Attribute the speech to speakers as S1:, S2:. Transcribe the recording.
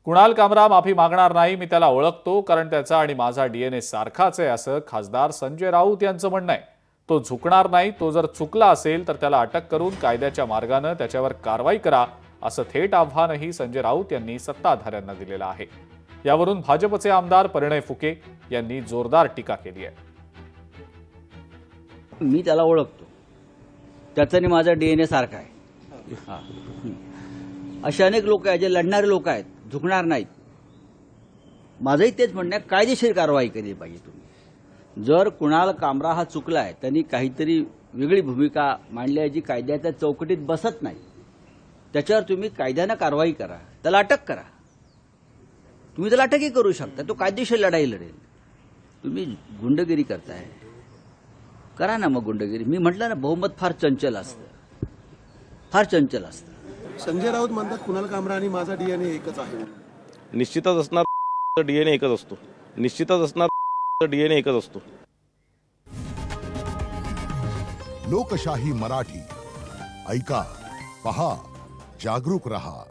S1: कुणाल कामरा माफी मागणार नाही, मी त्याला ओळखतो कारण त्याचा आणि माझा डीएनए सारखाच आहे, असं खासदार संजय राऊत यांचं म्हणणं आहे. तो झुकणार नाही. तो जर चुकला असेल तर त्याला अटक करून कायद्याच्या मार्गाने त्याच्यावर कारवाई करा, असं थेट आव्हानही संजय राऊत यांनी सत्ताधाऱ्यांना दिलेलं आहे. यावरून भाजपचे आमदार परिणय फुके यांनी जोरदार टीका केली आहे.
S2: मी त्याला ओळखतो, त्याचा आणि माझा डीएनए सारखा आहे. असे अनेक लोक आहेत जे लढणारे लोक आहेत, झुकणार नाहीत. माझंही तेच म्हणणं आहे, कायदेशीर कारवाई केली पाहिजे. तुम्ही जर कुणाल कामरा हा चुकलाय, त्यांनी काहीतरी वेगळी भूमिका मांडली आहे जी कायद्याच्या चौकटीत बसत नाही, त्याच्यावर तुम्ही कायद्यानं कारवाई करा, त्याला अटक करा. तुम्ही त्याला अटकही करू शकता, तो कायदेशीर लढाई लढेल. तुम्ही गुंडगिरी करताय, करा ना मग गुंडगिरी. मी म्हटलं ना, बहुमत फार चंचल असतं, फार चंचल असतं.
S3: संजय राऊत म्हणतात कुणाल कामरा आणि माझा डीएनए एकच आहे.
S4: निश्चितच असणार, डीएनए एकच असतो. निश्चितच असणार, डीएनए एकच असतो.
S5: लोकशाही मराठी ऐका, पहा, जागरूक रहा.